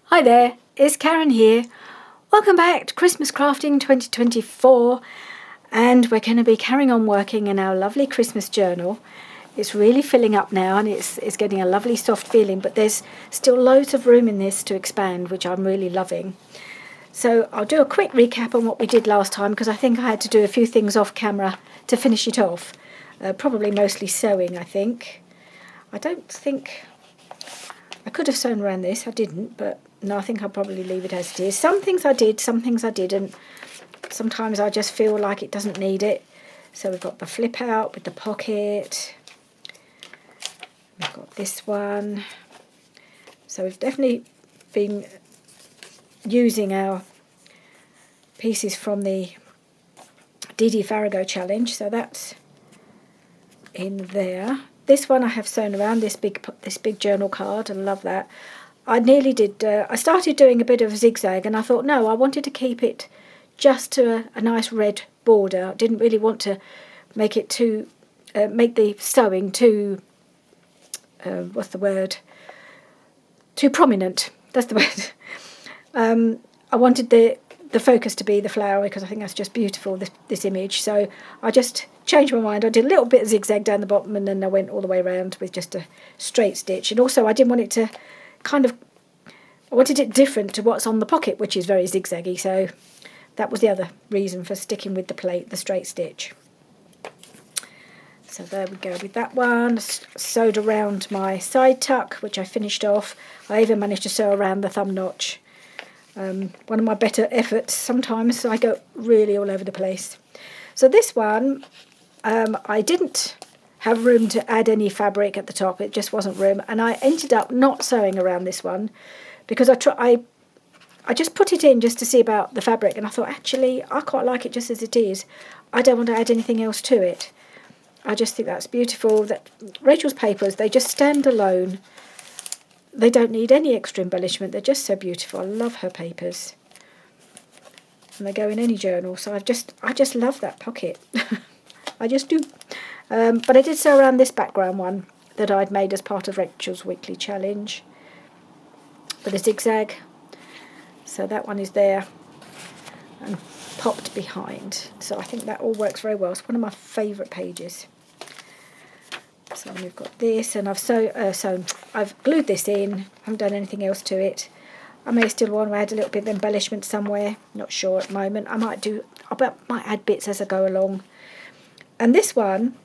Hi there, it's Karen here. Welcome back to Christmas Crafting 2024, and we're going to be carrying on working in our lovely Christmas journal. It's really filling up now and it's getting a lovely soft feeling, but there's still loads of room in this to expand, which I'm really loving. So I'll do a quick recap on what we did last time, because I think I had to do a few things off camera to finish it off. Probably mostly sewing, I think. I don't think I could have sewn around this, I didn't, but no, I think I'll probably leave it as it is. Some things I did, some things I didn't. Sometimes I just feel like it doesn't need it. So we've got the flip out with the pocket. We've got this one. So we've definitely been using our pieces from the Didi Farago challenge. So that's in there. This one I have sewn around this big journal card. I love that. I nearly did. I started doing a bit of zigzag, and I thought, no, I wanted to keep it just to a nice red border. I didn't really want to make it too, make the sewing too, what's the word? Too prominent. That's the word. I wanted the focus to be the flower, because I think that's just beautiful, this image. So I just changed my mind. I did a little bit of zigzag down the bottom, and then I went all the way around with just a straight stitch. And also I didn't want it to I wanted it different to what's on the pocket, which is very zigzaggy. So that was the other reason for sticking with the straight stitch. So there we go with that one. Sewed around my side tuck, which I finished off. I even managed to sew around the thumb notch. One of my better efforts. Sometimes I go really all over the place. So this one, I didn't have room to add any fabric at the top. It just wasn't room, and I ended up not sewing around this one because I just put it in just to see about the fabric, and I thought, actually, I quite like it just as it is. I don't want to add anything else to it. I just think that's beautiful. That Rachel's papers, they just stand alone. They don't need any extra embellishment. They're just so beautiful. I love her papers. And they go in any journal. So I just love that pocket. I just do. But I did sew around this background one that I'd made as part of Rachel's weekly challenge with a zigzag. So that one is there and popped behind. So I think that all works very well. It's one of my favourite pages. So we've got this, and I've glued this in. I haven't done anything else to it. I may still want to add a little bit of embellishment somewhere. Not sure at the moment. I might add bits as I go along. And this one,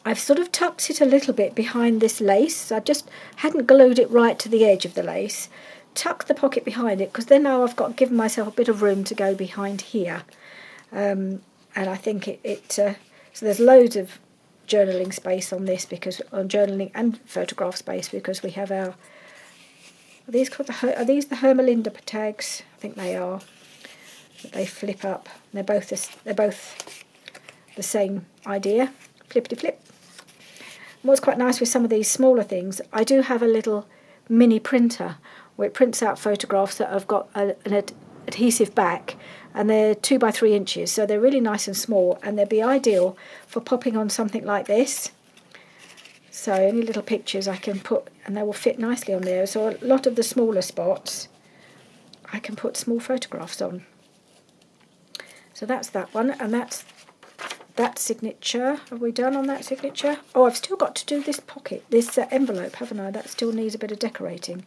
I've sort of tucked it a little bit behind this lace. I just hadn't glued it right to the edge of the lace. Tuck the pocket behind it, because then now I've got given myself a bit of room to go behind here. And I think so there's loads of journaling space on this, because on journaling and photograph space, because we have are these the Hermelinda tags? I think they are. But they flip up. They're both the same idea. Flippity flip. And what's quite nice with some of these smaller things, I do have a little mini printer where it prints out photographs that have got an adhesive back, and they're 2 by 3 inches, so they're really nice and small, and they'd be ideal for popping on something like this. So any little pictures I can put, and they will fit nicely on there. So a lot of the smaller spots I can put small photographs on. So that's that one, and that's that signature. Have we done on that signature? Oh, I've still got to do this pocket, this envelope, haven't I? That still needs a bit of decorating.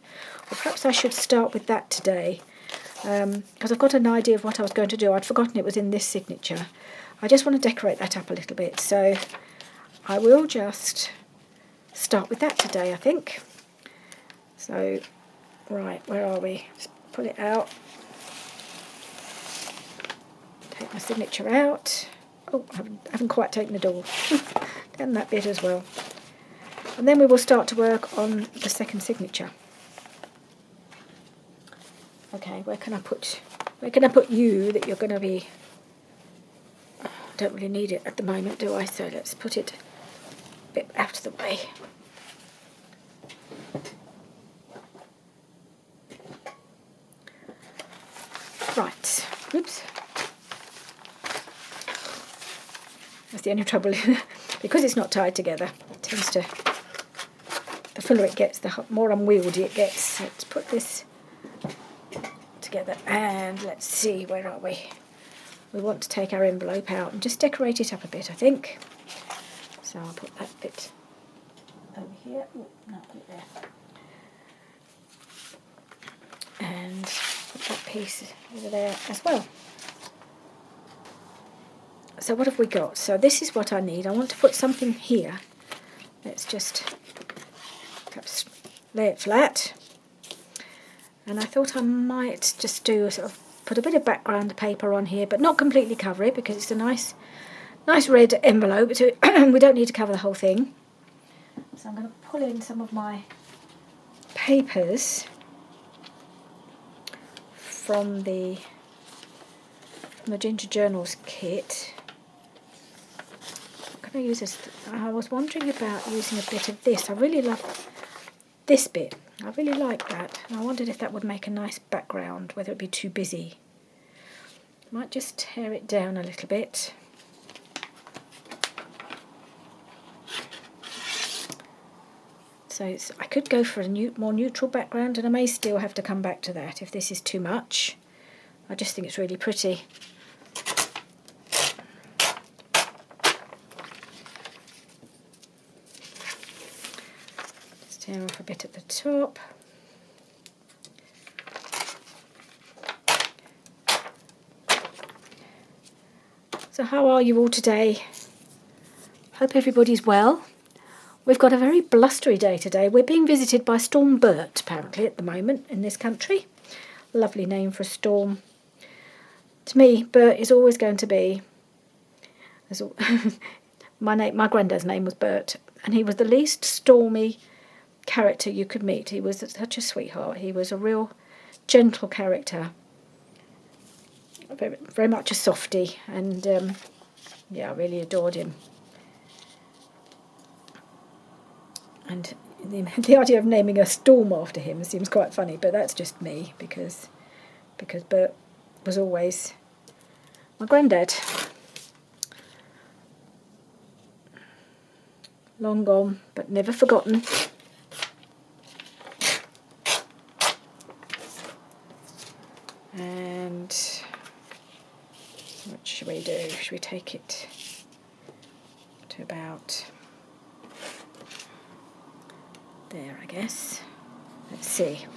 Or perhaps I should start with that today, because I've got an idea of what I was going to do. I'd forgotten it was in this signature. I just want to decorate that up a little bit, so I will just start with that today, I think. So, right, where are we? Just pull it out. Take my signature out. Oh, I haven't quite taken it all. Done that bit as well. And then we will start to work on the second signature. Okay, where can I put you that you're going to be... I don't really need it at the moment, do I? So let's put it a bit out of the way. Right. Oops. That's the only trouble. Because it's not tied together, it tends to... The fuller it gets, the more unwieldy it gets. So let's put this together. And let's see, where are we? We want to take our envelope out and just decorate it up a bit, I think. So I'll put that bit over here. Ooh, no, put it there. And put that piece over there as well. So what have we got? So this is what I need. I want to put something here. Let's just perhaps lay it flat. And I thought I might just do sort of put a bit of background paper on here, but not completely cover it because it's a nice red envelope. So we don't need to cover the whole thing. So I'm going to pull in some of my papers from the Ginger Journals kit. What can I use this? I was wondering about using a bit of this. I really love this bit. I really like that. And I wondered if that would make a nice background, whether it would be too busy. Might just tear it down a little bit. So I could go for a more neutral background, and I may still have to come back to that if this is too much. I just think it's really pretty. Just tear off a bit at the top. So how are you all today? Hope everybody's well. We've got a very blustery day today. We're being visited by Storm Bert, apparently, at the moment in this country. Lovely name for a storm. To me, Bert is always going to be... my granddad's name was Bert, and he was the least stormy character you could meet. He was such a sweetheart. He was a real gentle character. Very, very much a softie, and yeah, I really adored him. And the idea of naming a storm after him seems quite funny, but that's just me, because Bert was always my granddad. Long gone, but never forgotten. And what should we do? Should we take it to about there, I guess? Let's see.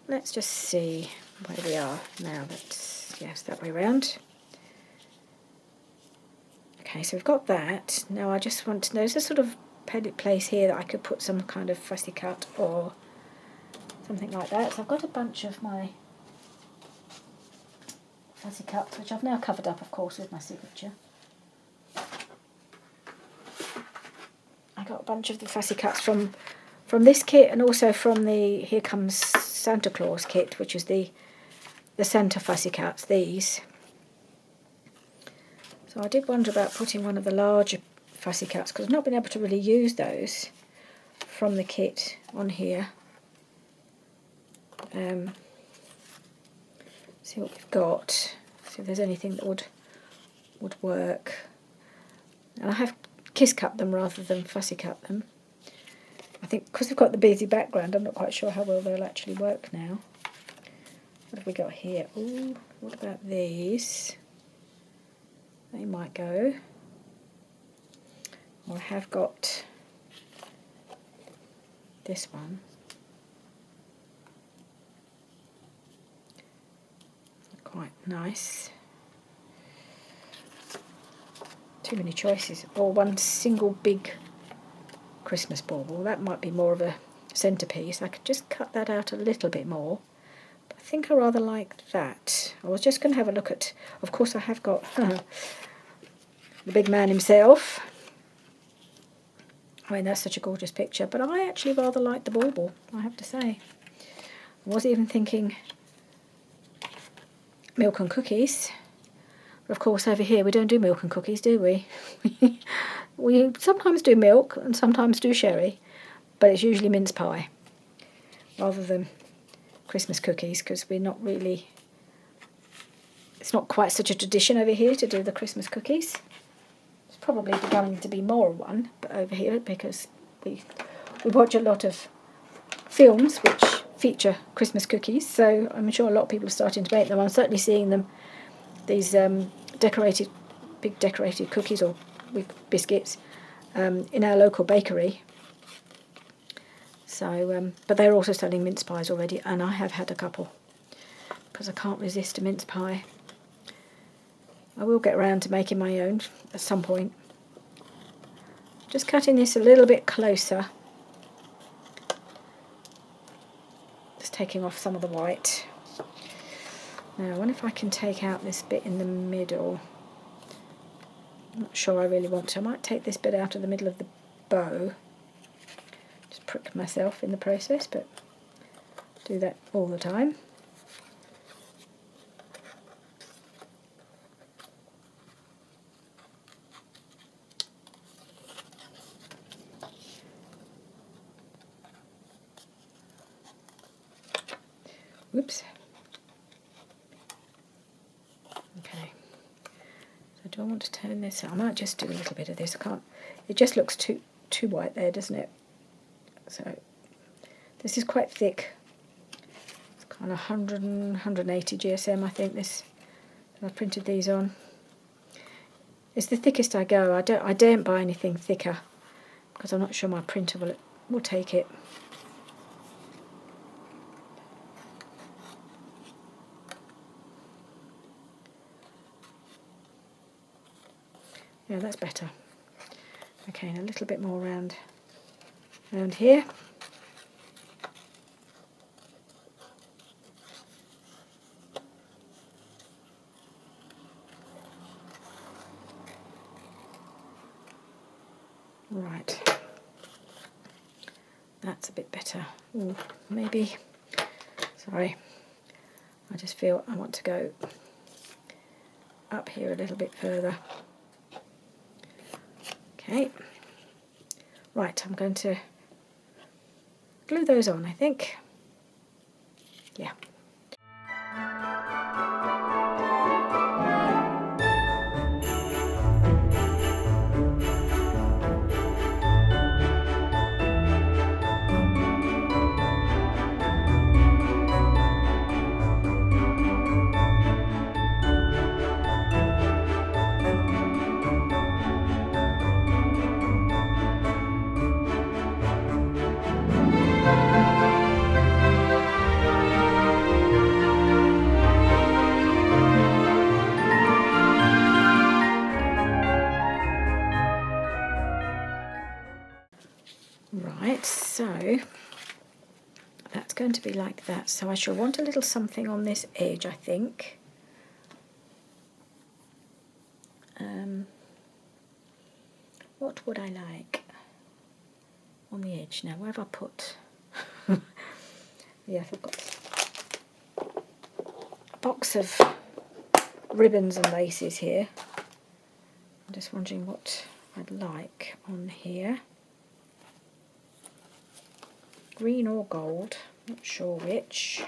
Let's just see where we are now. Yes, that way round. Okay, so we've got that. Now I just want to know, there's a sort of place here that I could put some kind of fussy cut or something like that. So I've got a bunch of my fussy cuts, which I've now covered up, of course, with my signature. I got a bunch of the fussy cuts from this kit, and also from the Here Comes Santa Claus kit, which is the Santa fussy cuts, these. So I did wonder about putting one of the larger fussy cuts, because I've not been able to really use those from the kit on here. See what we've got, see if there's anything that would work. And I have kiss cut them rather than fussy cut them. I think because we've got the busy background, I'm not quite sure how well they'll actually work now. What have we got here? Ooh, what about these? They might go. Or I have got this one. Quite nice. Too many choices. Or one single big Christmas bauble. That might be more of a centrepiece. I could just cut that out a little bit more. But I think I rather like that. I was just going to have a look at... Of course I have got the big man himself. I mean, that's such a gorgeous picture. But I actually rather like the bauble, I have to say. I was even thinking milk and cookies. But of course over here we don't do milk and cookies, do we? We sometimes do milk and sometimes do sherry, but it's usually mince pie rather than Christmas cookies, because we're not really... It's not quite such a tradition over here to do the Christmas cookies. It's probably beginning to be more one, but over here, because we watch a lot of films which feature Christmas cookies, so I'm sure a lot of people are starting to make them. I'm certainly seeing them, these big decorated cookies or biscuits in our local bakery. So, but they're also selling mince pies already, and I have had a couple because I can't resist a mince pie. I will get around to making my own at some point. Just cutting this a little bit closer. Just taking off some of the white. Now, I wonder if I can take out this bit in the middle. I'm not sure I really want to. I might take this bit out of the middle of the bow. Just prick myself in the process, but do that all the time. Whoops. Okay. So do I want to turn this? I might just do a little bit of this. I can't. It just looks too white there, doesn't it? So this is quite thick. It's kind of 100 and 180 GSM, I think. This that I printed these on. It's the thickest I go. I daren't buy anything thicker because I'm not sure my printer will take it. Yeah, that's better. Okay, and a little bit more around here. Right. That's a bit better. Ooh, maybe. Sorry. I just feel I want to go up here a little bit further. Okay. Right, I'm going to glue those on, I think. Yeah. Right, so that's going to be like that. So I shall want a little something on this edge, I think. What would I like on the edge? Now, where have I put? Yeah, I've got a box of ribbons and laces here. I'm just wondering what I'd like on here. Green or gold, not sure which.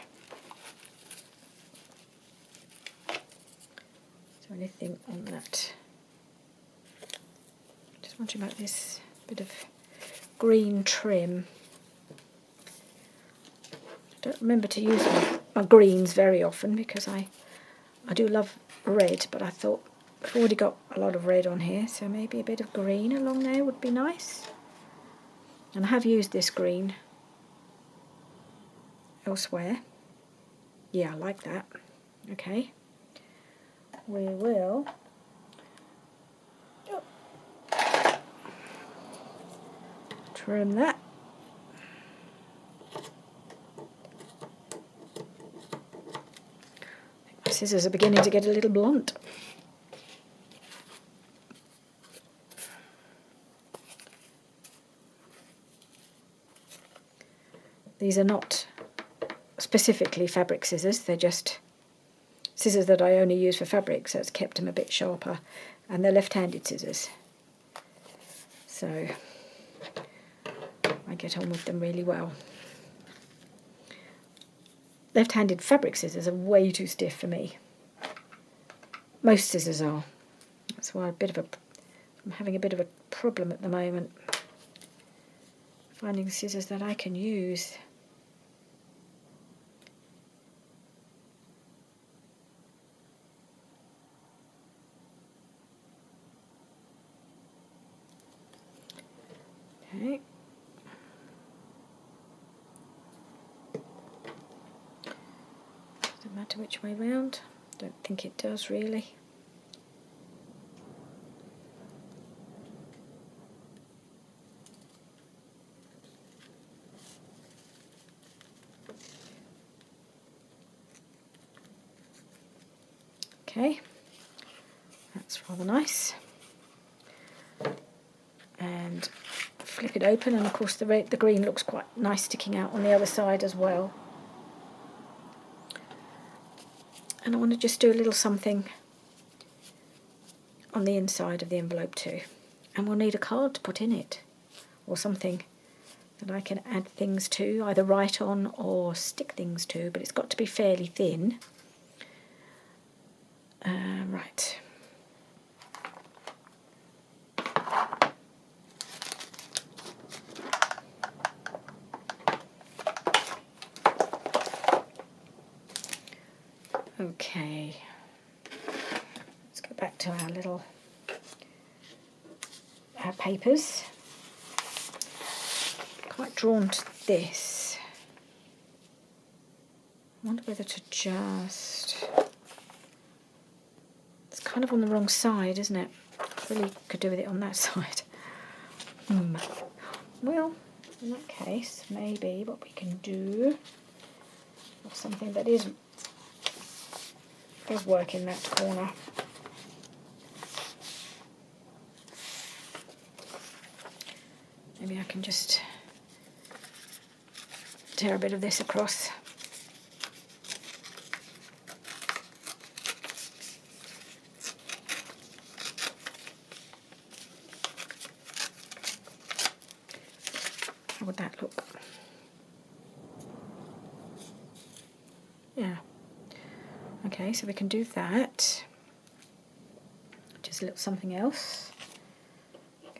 Is there anything on that? Just wondering about this bit of green trim. I don't remember to use my greens very often because I do love red, but I thought I've already got a lot of red on here, so maybe a bit of green along there would be nice. And I have used this green elsewhere. Yeah, I like that. Okay. We will trim that. My scissors are beginning to get a little blunt. These are not specifically fabric scissors, they're just scissors that I only use for fabric, so it's kept them a bit sharper, and they're left-handed scissors, so I get on with them really well. Left-handed fabric scissors are way too stiff for me. Most scissors are. That's why I'm having a bit of a problem at the moment. finding scissors that I can use. Okay. Doesn't matter which way round. Don't think it does really. Okay, that's rather nice. And flip it open, and of course the green looks quite nice sticking out on the other side as well. And I want to just do a little something on the inside of the envelope too. And we'll need a card to put in it, or something that I can add things to, either write on or stick things to, but it's got to be fairly thin. Right. Okay. Let's go back to our papers. Quite drawn to this. I wonder whether to just... It's kind of on the wrong side, isn't it? Really could do with it on that side. Well, in that case, maybe what we can do is something that does work in that corner. Maybe I can just tear a bit of this across. How would that look? Yeah. Okay, so we can do that. Just a little something else.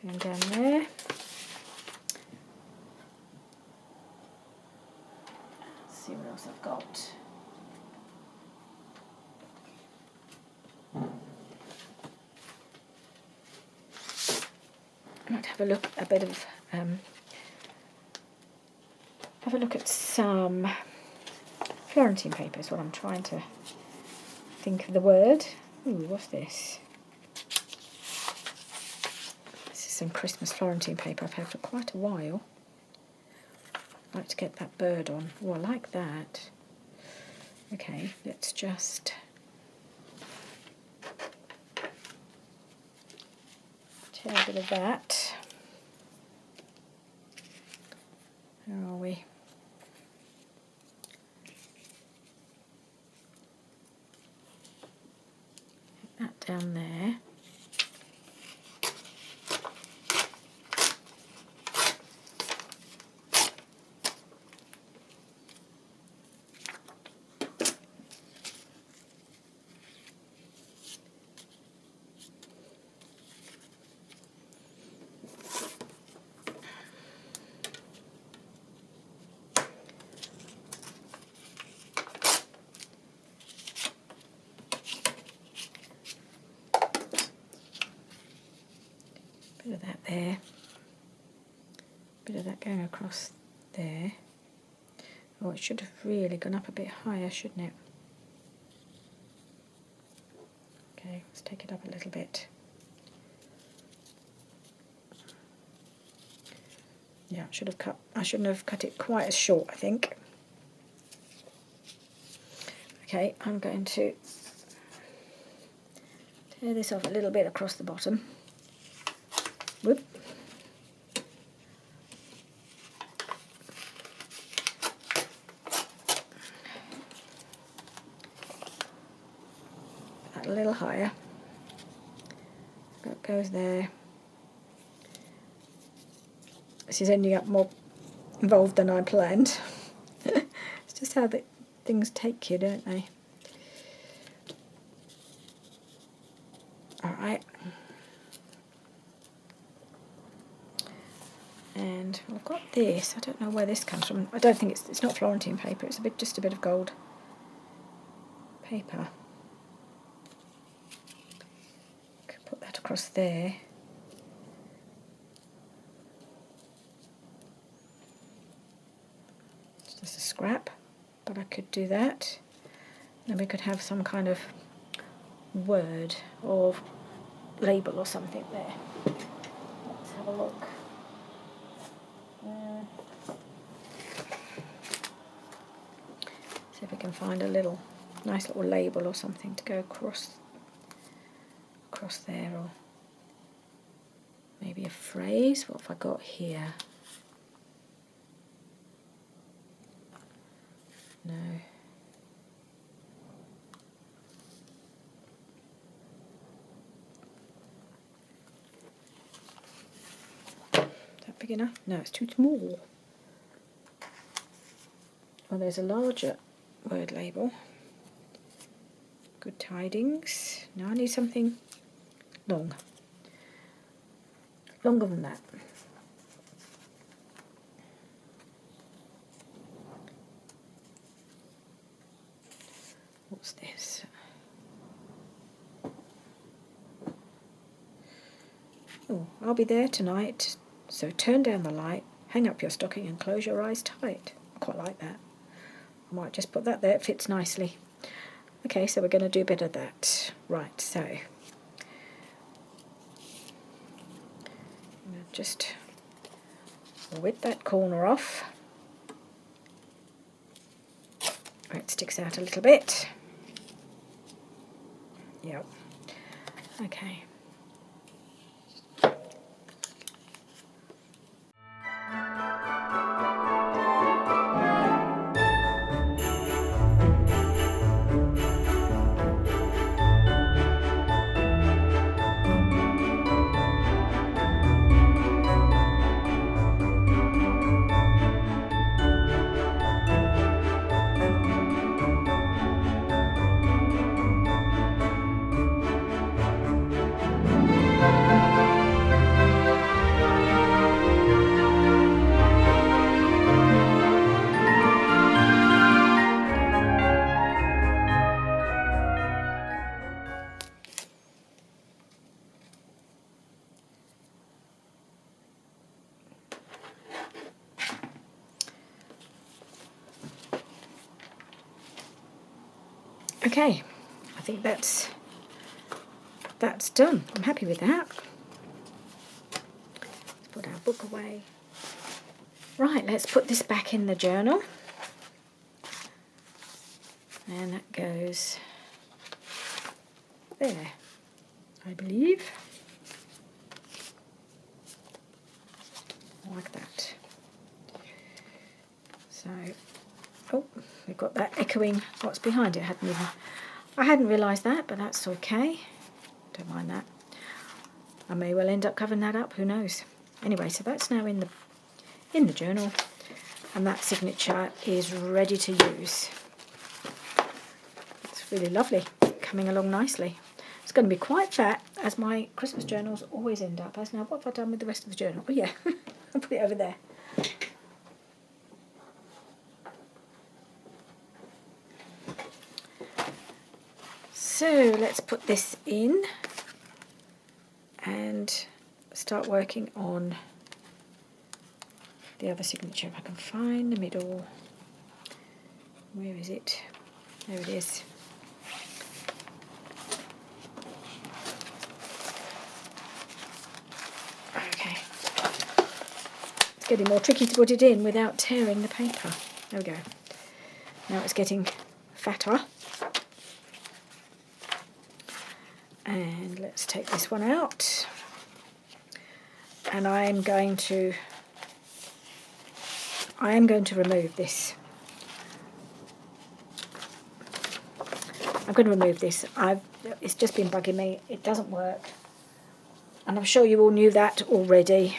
Going down there. Let's see what else I've got. I might have a look at some Florentine papers while I'm trying to think of the word. Ooh, what's this? This is some Christmas Florentine paper I've had for quite a while. I'd like to get that bird on. Oh, I like that. Okay, let's just tear a bit of that. Where are we? Get that down there. Bit of that there, bit of that going across there. Oh, it should have really gone up a bit higher, shouldn't it? Okay, let's take it up a little bit. Yeah, I shouldn't have cut it quite as short, I think. Okay, I'm going to tear this off a little bit across the bottom. Whoop. That a little higher. That goes there. This is ending up more involved than I planned. It's just how things take you, don't they? Alright. And I'll I've got this. I don't know where this comes from. I don't think it's not Florentine paper. It's just a bit of gold paper. Could put that across there. It's just a scrap, but I could do that. Then we could have some kind of word or label or something there. Let's have a look. See if we can find a nice little label or something to go across there, or maybe a phrase. What have I got here? No. Is that big enough? No, it's too small. Well, there's a larger word label. Good tidings. Now I need something long. Longer than that. What's this? Oh, I'll be there tonight, so turn down the light, hang up your stocking and close your eyes tight. I quite like that. I might just put that there, it fits nicely. Okay, so we're going to do a bit of that. Right, so just whip that corner off. It sticks out a little bit. Yep. Okay. Okay, I think that's done. I'm happy with that. Let's put our book away. Right, let's put this back in the journal. And that goes there, I believe. Like that. So, oh, we've got that echoing what's behind it. I hadn't realised that, but that's okay. Don't mind that. I may well end up covering that up, who knows. Anyway, so that's now in the journal, and that signature is ready to use. It's really lovely, coming along nicely. It's going to be quite fat, as my Christmas journals always end up as. Now, what have I done with the rest of the journal? Oh yeah, I'll put it over there. So let's put this in and start working on the other signature. If I can find the middle. Where is it? There it is. Okay. It's getting more tricky to put it in without tearing the paper. There we go. Now it's getting fatter. And let's take this one out. And I am going to remove this. I'm going to remove this. It's just been bugging me. It doesn't work. And I'm sure you all knew that already.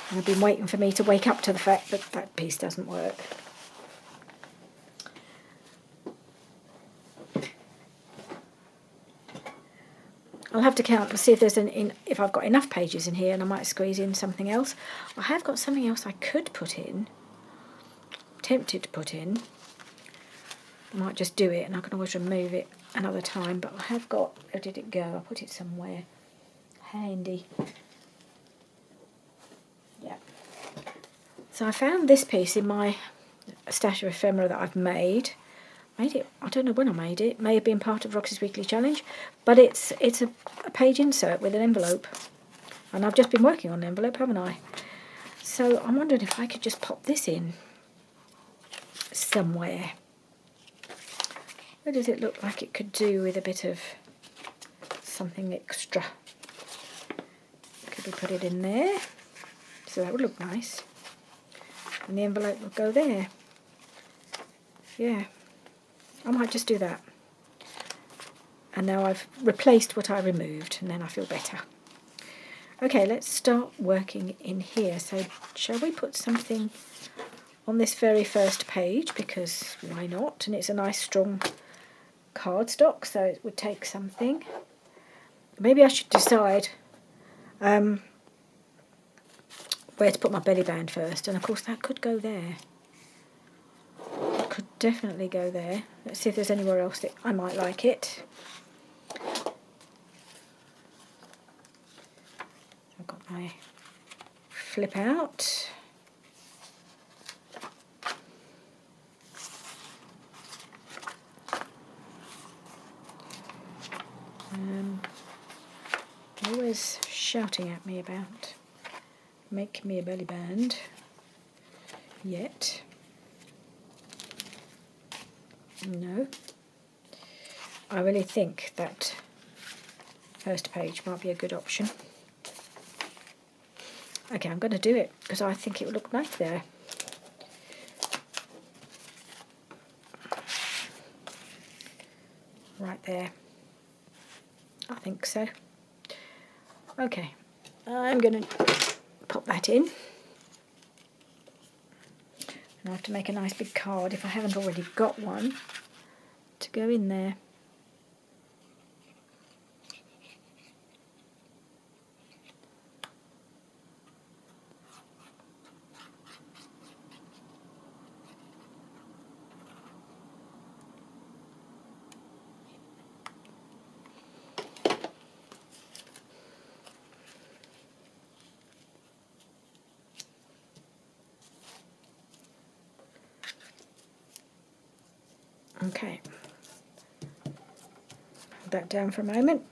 And I've been waiting for me to wake up to the fact that that piece doesn't work. I'll I'll have to count and see if there's if I've got enough pages in here, and I might squeeze in something else. I have got something else I could put in. Tempted to put in. I might just do it, and I can always remove it another time. But I have got. Where did it go? I put it somewhere handy. Yeah. So I found this piece in my stash of ephemera that I've made. It. I don't know when I made it. It may have been part of Roxy's Weekly Challenge, but it's a page insert with an envelope, and I've just been working on an envelope, haven't I? So I'm wondering if I could just pop this in somewhere. What does it look like it could do with a bit of something extra? Could we put it in there? So that would look nice, and the envelope will go there. Yeah. I might just do that. And now I've replaced what I removed, and then I feel better. Okay, let's start working in here. So shall we put something on this very first page, because why not? And it's a nice strong cardstock, so it would take something. Maybe I should decide where to put my belly band first, and of course that could go there. Could definitely go there. Let's see if there's anywhere else that I might like it. I've got my flip out. Always shouting at me about make me a belly band. Yet. No, I really think that first page might be a good option. Okay, I'm going to do it because I think it would look nice there. Right there. I think so. Okay, I'm going to pop that in. And I have to make a nice big card, if I haven't already got one, to go in there. Okay, hold that down for a moment.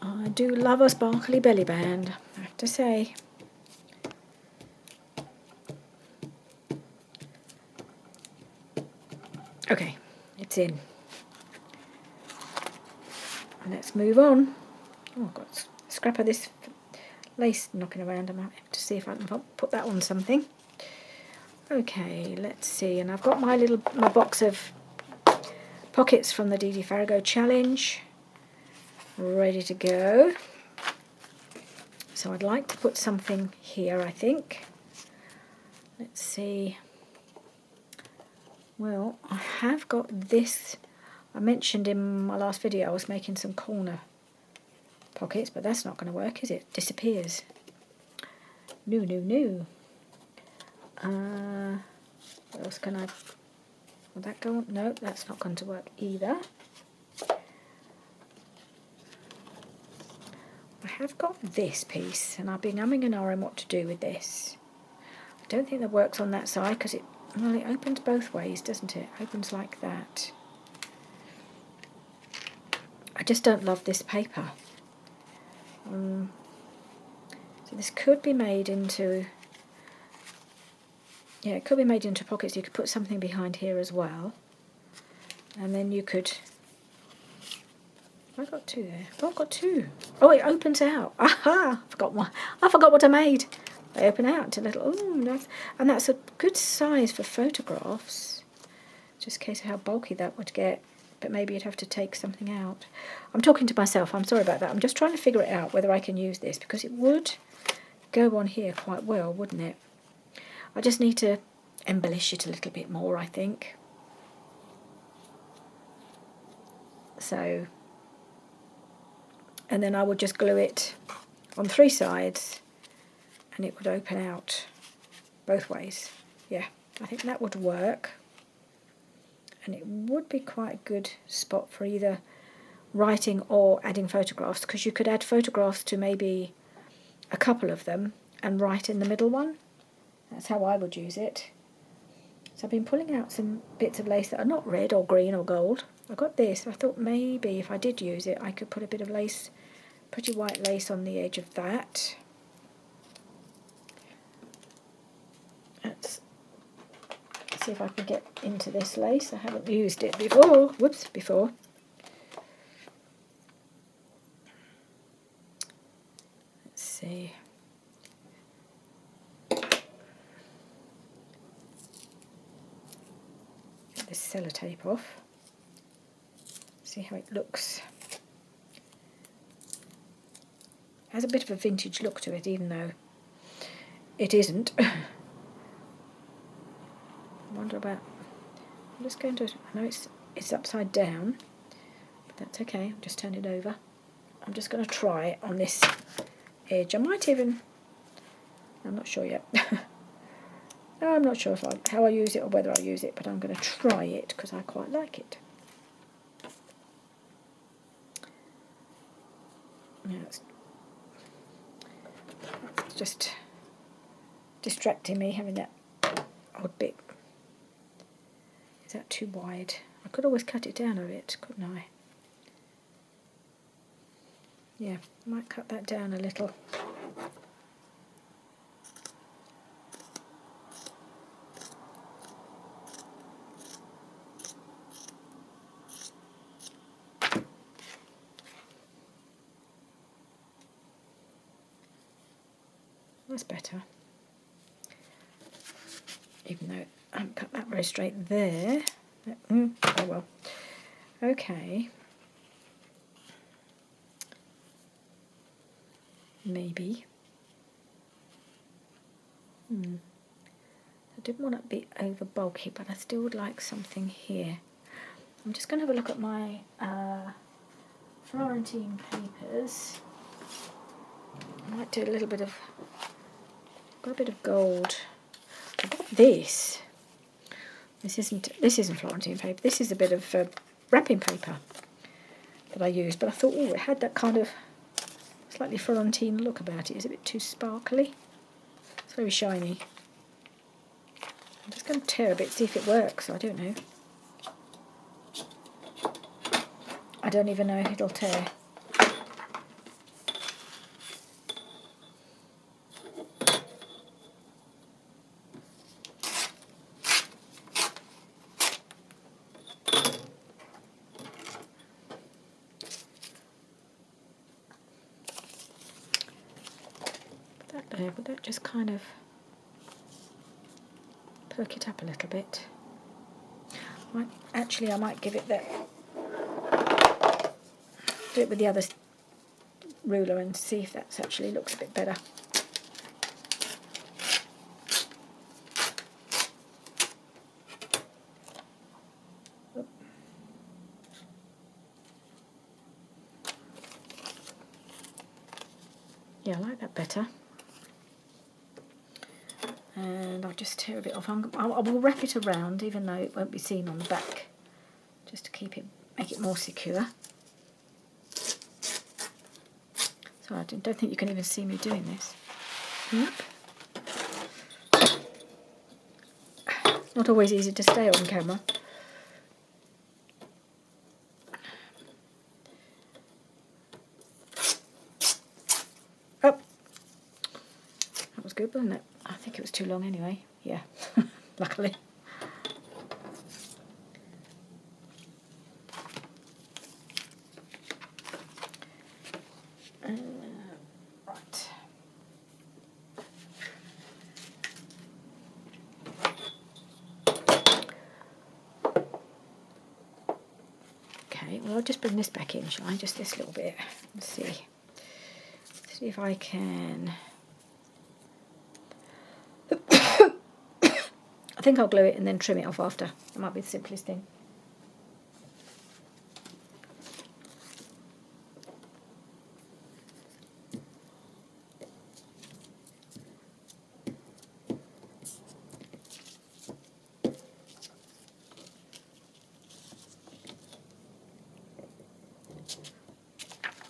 I do love a sparkly belly band, I have to say. Okay, it's in. Let's move on. Oh, I've got a scrap of this lace knocking around. I might have to see if I can put that on something. Okay, let's see. And I've got my box of pockets from the Dee Dee Farago challenge ready to go. So I'd like to put something here, I think. Let's see. Well, I have got this. I mentioned in my last video I was making some corner pockets, but that's not going to work, is it? Disappears. No. What else can I... Will that go on? No, that's not going to work either. I have got this piece, and I've been umming and ahhing what to do with this. I don't think that works on that side, because it opens both ways, doesn't it? It opens like that. I just don't love this paper. So this could be made into... Yeah, it could be made into pockets. You could put something behind here as well. And then you could... Have I got two there? Oh, I've got two. Oh, it opens out. Aha! I forgot what I made. They open out to little... Oh, and that's a good size for photographs. Just in case of how bulky that would get. But maybe you'd have to take something out. I'm talking to myself. I'm sorry about that. I'm just trying to figure it out, whether I can use this, because it would go on here quite well, wouldn't it? I just need to embellish it a little bit more, I think. So, and then I would just glue it on 3 sides and it would open out both ways. Yeah, I think that would work. And it would be quite a good spot for either writing or adding photographs, because you could add photographs to maybe a couple of them and write in the middle one. That's how I would use it. So I've been pulling out some bits of lace that are not red or green or gold. I got this. I thought maybe if I did use it, I could put a bit of lace, pretty white lace on the edge of that. Let's see if I can get into this lace. I haven't used it before. Whoops, before. Let's see. Get this sellotape off. See how it looks. It has a bit of a vintage look to it, even though it isn't. I wonder about. I'm just going to. I know it's upside down, but that's okay. I'll just turn it over. I'm just going to try it on this edge. I might even. I'm not sure yet. I'm not sure how I use it or whether I use it, but I'm going to try it because I quite like it. Yeah, it's just distracting me having that odd bit. Is that too wide? I could always cut it down a bit, couldn't I? Yeah, I might cut that down a little. That's better. Even though I haven't cut that very straight there. Oh well. Okay. Maybe. I didn't want it to be over bulky, but I still would like something here. I'm just going to have a look at my Florentine papers. I might do a little bit of. Got a bit of gold. I got this. This isn't Florentine paper. This is a bit of wrapping paper that I used, but I thought, oh, it had that kind of slightly Florentine look about it. It's a bit too sparkly. It's very shiny. I'm just going to tear a bit, see if it works. I don't know. I don't even know if it'll tear. Would that just kind of perk it up a little bit? Actually, I might give it that. Do it with the other ruler and see if that actually looks a bit better. Yeah, I like that better. And I'll just tear a bit off. I will wrap it around, even though it won't be seen on the back, just to make it more secure. So I don't think you can even see me doing this. Yep. Not always easy to stay on camera. Oh, that was good, wasn't it? I think it was too long anyway. Yeah, luckily. Right. Okay, well, I'll just bring this back in, shall I? Just this little bit. Let's see. Let's see if I can. I think I'll glue it and then trim it off after. That might be the simplest thing.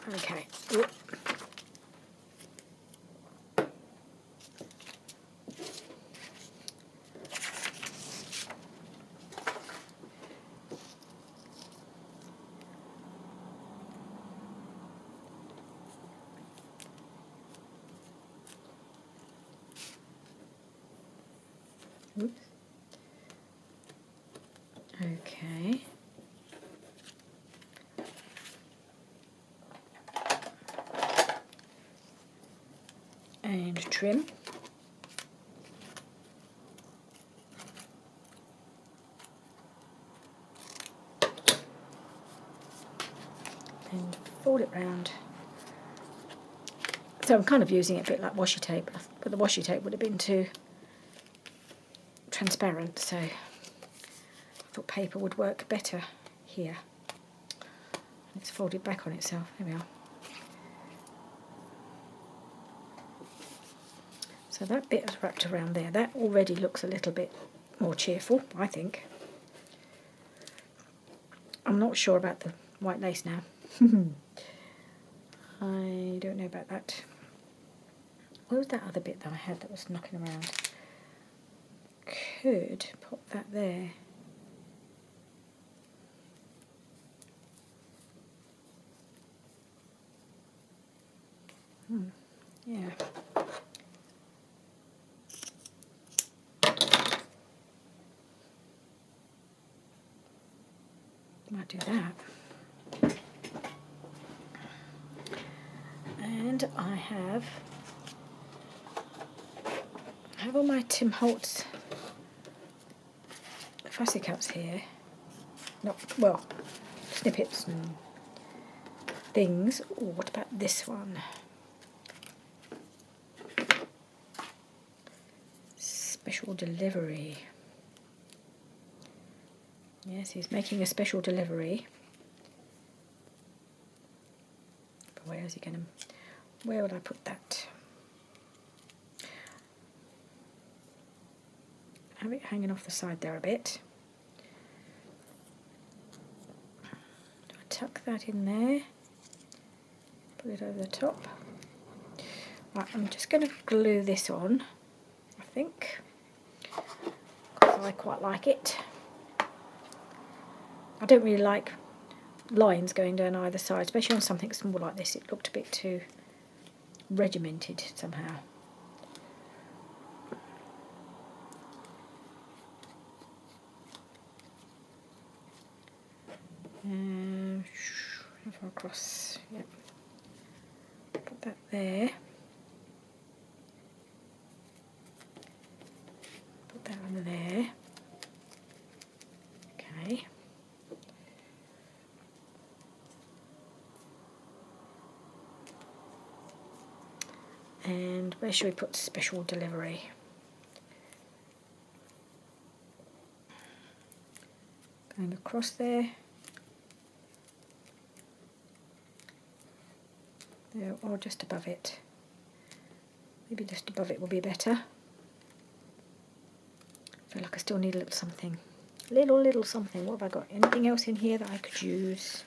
Okay. Whoop. Oops. Okay. And trim. And fold it round. So I'm kind of using it a bit like washi tape, but the washi tape would have been too transparent, so I thought paper would work better here. It's folded back on itself. There we are. So that bit is wrapped around there. That already looks a little bit more cheerful, I think. I'm not sure about the white lace now. I don't know about that. Where was that other bit that I had that was knocking around? Could pop that there. Yeah. Might do that. And I have all my Tim Holtz fussy cups here. Not, well, snippets and things. Oh, what about this one? Special delivery. Yes, he's making a special delivery. But where is he going to... Where would I put that? Have it hanging off the side there a bit. Do I tuck that in there? Put it over the top. Right, I'm just going to glue this on, I think, because I quite like it. I don't really like lines going down either side, especially on something small like this. It looked a bit too regimented somehow. How far across? Yep. Put that there. Put that under there. Okay. And where should we put special delivery? Going across there. There, or just above it. Maybe just above it will be better. I feel like I still need a little something. Little something. What have I got? Anything else in here that I could use?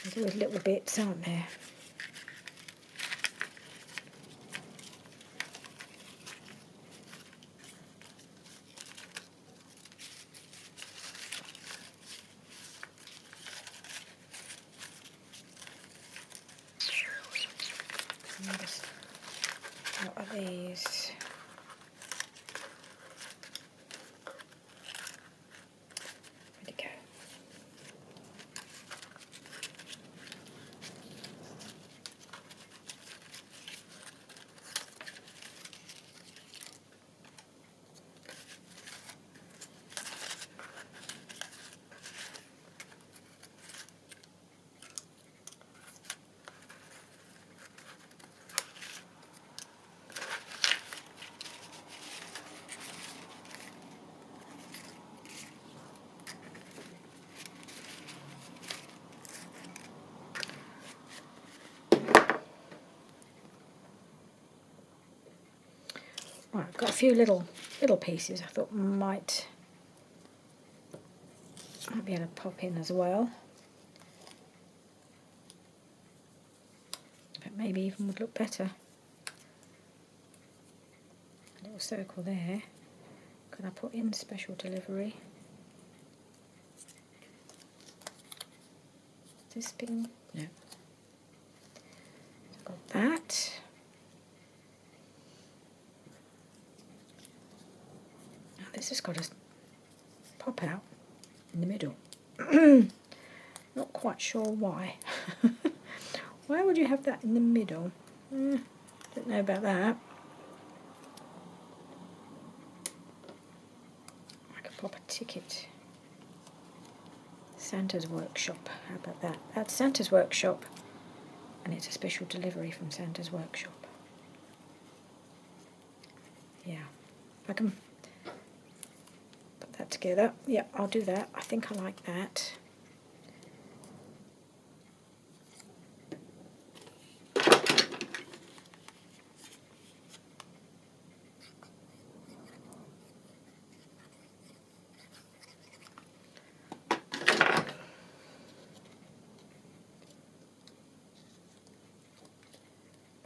There's always little bits, aren't there? What are these? Where'd it go? Right, I've got a few little pieces I thought might be able to pop in as well. maybe even would look better. A little circle there. Could I put in special delivery? This being, no. Got that. Now this has got to pop out in the middle. Not quite sure why. Why would you have that in the middle? Don't know about that. I could pop a ticket. Santa's Workshop. How about that? That's Santa's Workshop, and it's a special delivery from Santa's Workshop. Yeah, if I can put that together. Yeah, I'll do that. I think I like that.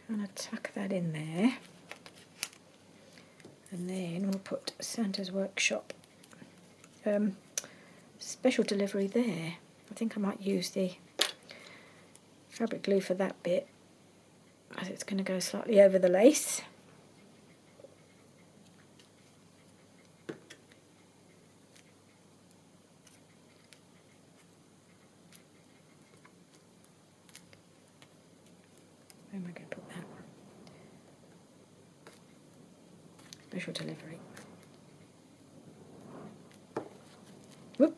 Kind of tuck that in there, and then we'll put Santa's Workshop special delivery there. I think I might use the fabric glue for that bit, as it's going to go slightly over the lace. Where am I going to put that? Special delivery. Whoop.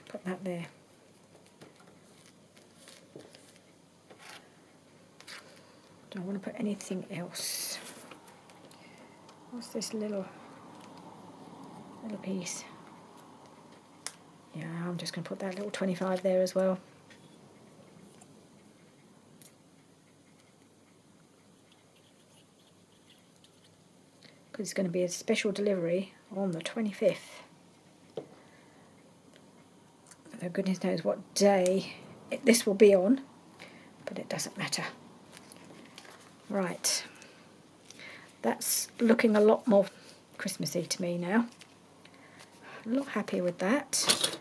Put that there. Do I want to put anything else? What's this little piece? Yeah, I'm just going to put that little 25 there as well. Because it's going to be a special delivery on the 25th. Though goodness knows what day this will be on, but it doesn't matter. Right, that's looking a lot more Christmassy to me now. I'm a lot happier with that.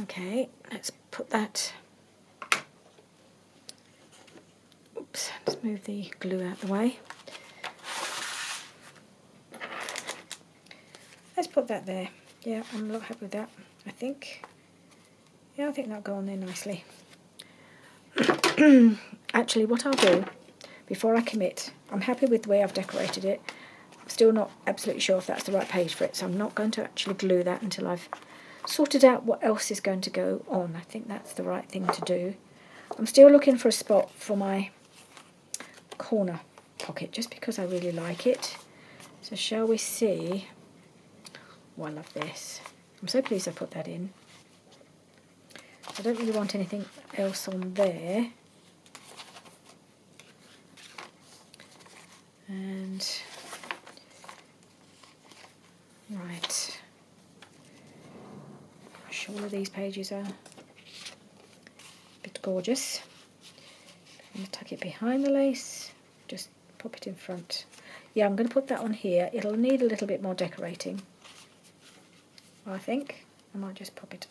Okay, let's put that. Oops, let's move the glue out the way. Let's put that there. Yeah, I'm a lot happy with that, I think. Yeah, I think that'll go on there nicely. Actually, what I'll do, before I commit, I'm happy with the way I've decorated it. I'm still not absolutely sure if that's the right page for it, so I'm not going to actually glue that until I've sorted out what else is going to go on. I think that's the right thing to do. I'm still looking for a spot for my corner pocket, just because I really like it. So shall we see? Oh, I love this. I'm so pleased I put that in. I don't really want anything else on there. And right, I'm sure all of these pages are a bit gorgeous. I'm going to tuck it behind the lace, just pop it in front. Yeah, I'm going to put that on here. It'll need a little bit more decorating, I think. I might just pop it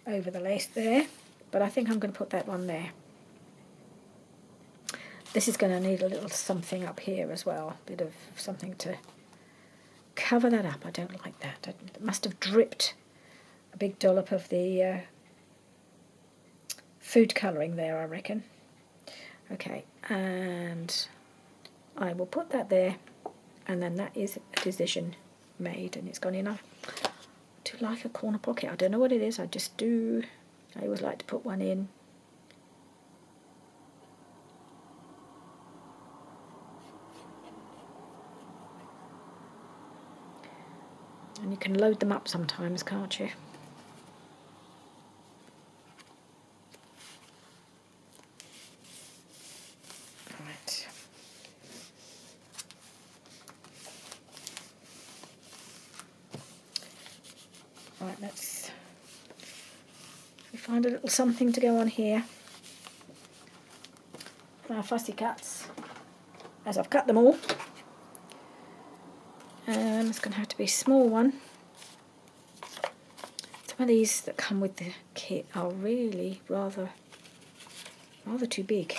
over the lace there, but I think I'm going to put that one there. This is going to need a little something up here as well, a bit of something to cover that up. I don't like that. It must have dripped a big dollop of the food colouring there, I reckon. Okay, and I will put that there, and then that is a decision made, and it's gone enough. I do like a corner pocket. I don't know what it is, I just do. I always like to put one in. And you can load them up sometimes, can't you? let's find a little something to go on here. Our fussy cuts, as I've cut them all. It's going to have to be a small one. Some of these that come with the kit are really rather too big.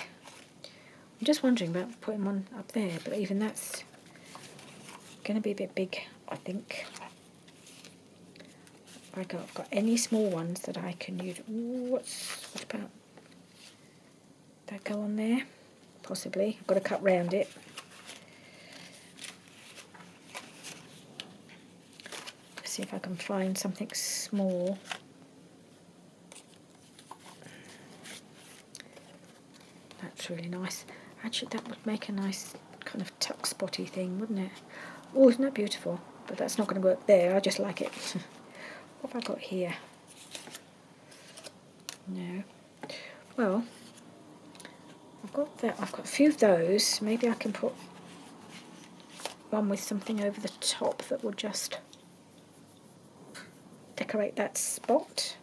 I'm just wondering about putting one up there, but even that's going to be a bit big, I think. I've got any small ones that I can use. Ooh, what about that go on there? Possibly. I've got to cut round it. Let's see if I can find something small. That's really nice. Actually, that would make a nice kind of tuck spotty thing, wouldn't it? Oh, isn't that beautiful? But that's not going to work there. I just like it. What have I got here? No. Well, I've got that. I've got a few of those. Maybe I can put one with something over the top that will just decorate that spot.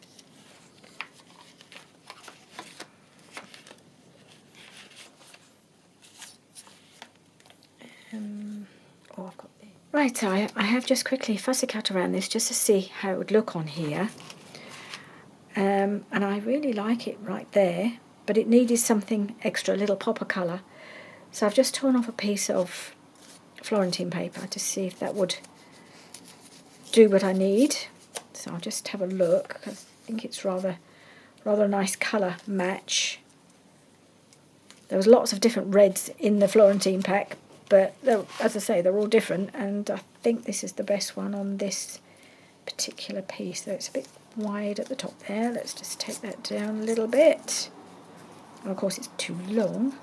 Oh, I've got the... Right, so I have just quickly fussy cut around this just to see how it would look on here. And I really like it right there, but it needed something extra, a little pop of colour. So I've just torn off a piece of Florentine paper to see if that would do what I need. So I'll just have a look. I think it's rather a nice colour match. There was lots of different reds in the Florentine pack, but as I say, they're all different, and I think this is the best one on this particular piece. So it's a bit wide at the top there. Let's just take that down a little bit. And of course it's too long.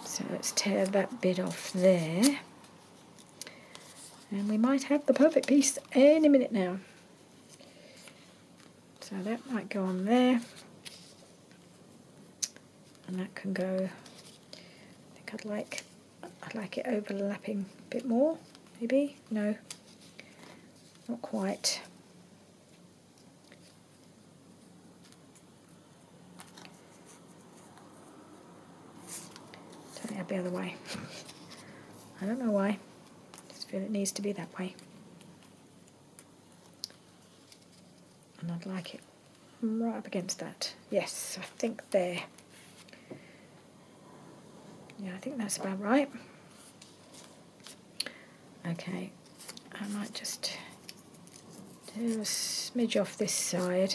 So let's tear that bit off there. And we might have the perfect piece any minute now. So that might go on there. And that can go, I think I'd like it overlapping a bit more, maybe? No, not quite. Turn it the other way. I don't know why, just feel it needs to be that way. And I'd like it right up against that. Yes, I think there. Yeah, I think that's about right. Okay, I might just do a smidge off this side.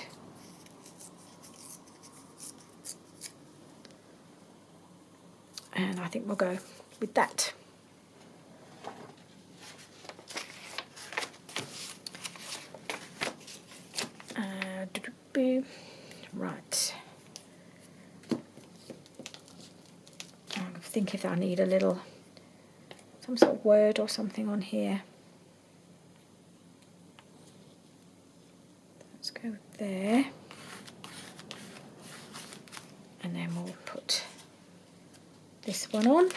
And I think we'll go with that. Right. I think if I need some sort of word or something on here. Let's go there. And then we'll put this one on.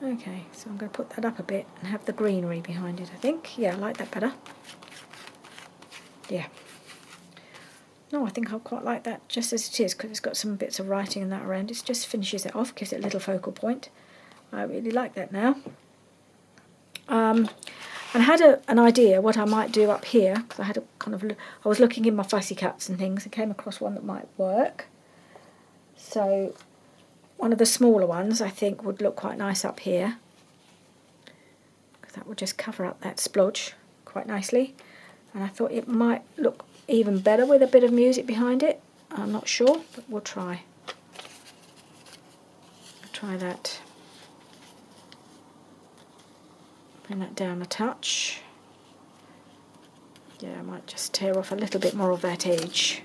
Okay, so I'm going to put that up a bit and have the greenery behind it, I think. Yeah, I like that better. Yeah. No, I think I'll quite like that just as it is, because it's got some bits of writing and that around. It just finishes it off, gives it a little focal point. I really like that now. And I had an idea what I might do up here, because I had I was looking in my fussy cuts and things and came across one that might work. So one of the smaller ones I think would look quite nice up here, because that would just cover up that splodge quite nicely. And I thought it might look even better with a bit of music behind it. I'm not sure, but we'll try. Try that. Bring that down a touch. Yeah, I might just tear off a little bit more of that edge.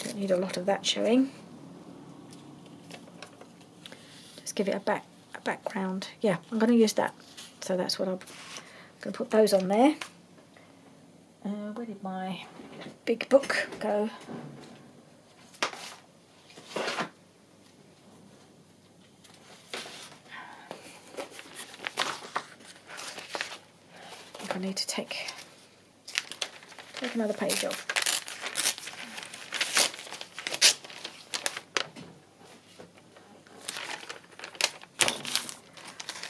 Don't need a lot of that showing. give it a background. Yeah, I'm going to use that. So that's what I'm going to put those on there. Where did my big book go? I think I need to take another page off.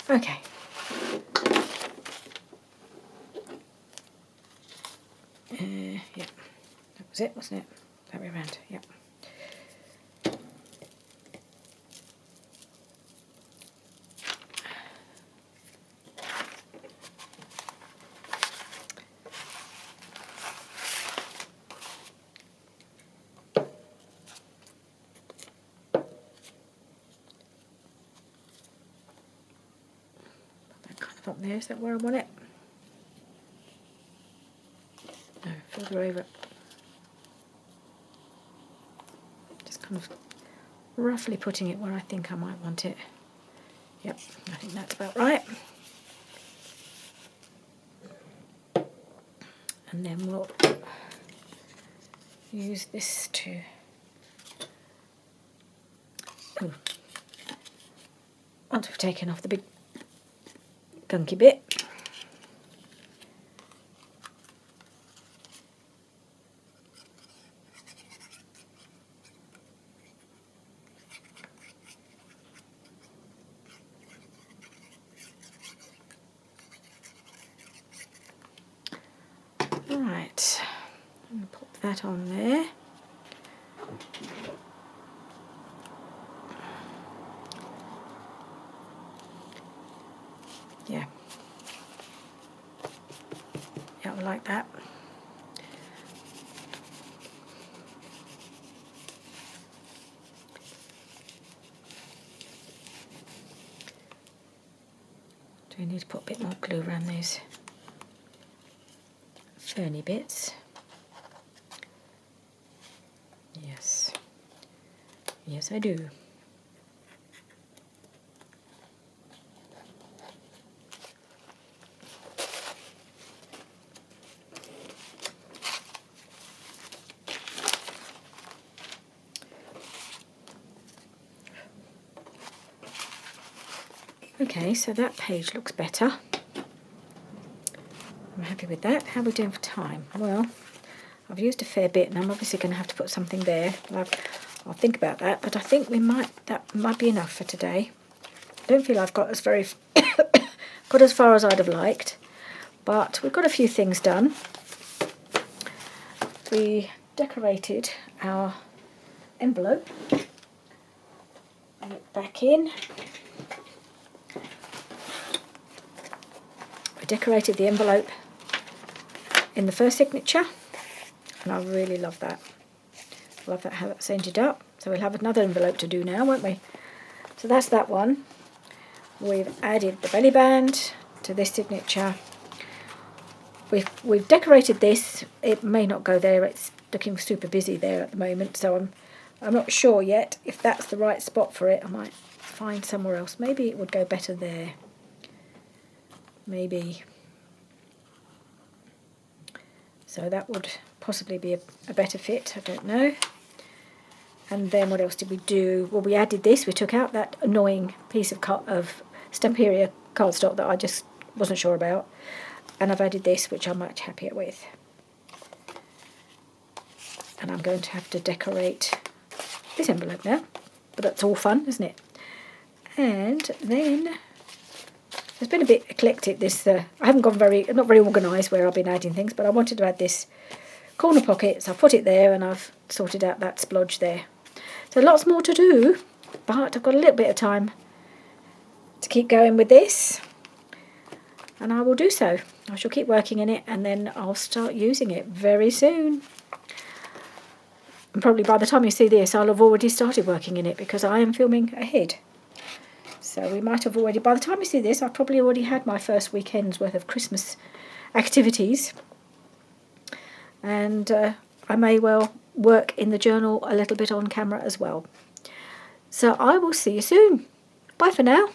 Okay. Yeah, that was it, wasn't it? That way around, yeah. Put that kind of up there, is that where I want it? No, further over. Just kind of roughly putting it where I think I might want it. Yep, I think that's about right. And then we'll use this to... Oh, once we've taken off the big gunky bit, right, I'm going to pop that on there. Yeah, I like that. Do we need to put a bit more glue around those ferny bits? Yes. Yes, I do. Okay, so that page looks better. I'm happy with that. How are we doing for time? Well, I've used a fair bit and I'm obviously going to have to put something there. I'll think about that, but I think that might be enough for today. I don't feel I've got as far as I'd have liked, but we've got a few things done. We decorated our envelope. Put it back in. We decorated the envelope in the first signature, and I really love that. I love that how that's ended up. So we'll have another envelope to do now, won't we? So that's that one. We've added the belly band to this signature. We've decorated this. It may not go there. It's looking super busy there at the moment, so I'm not sure yet if that's the right spot for it. I might find somewhere else. Maybe it would go better there. Maybe. So that would possibly be a better fit. I don't know. And then what else did we do? Well, we added this. We took out that annoying piece of Stamperia cardstock that I just wasn't sure about. And I've added this, which I'm much happier with. And I'm going to have to decorate this envelope now. But that's all fun, isn't it? And then it's been a bit eclectic. I haven't gone not very organised where I've been adding things, but I wanted to add this corner pocket, so I've put it there and I've sorted out that splodge there. So lots more to do, but I've got a little bit of time to keep going with this, and I will do so. I shall keep working in it and then I'll start using it very soon. And probably by the time you see this, I'll have already started working in it because I am filming ahead. So we might have already, by the time you see this, I've probably already had my first weekend's worth of Christmas activities. And I may well work in the journal a little bit on camera as well. So I will see you soon. Bye for now.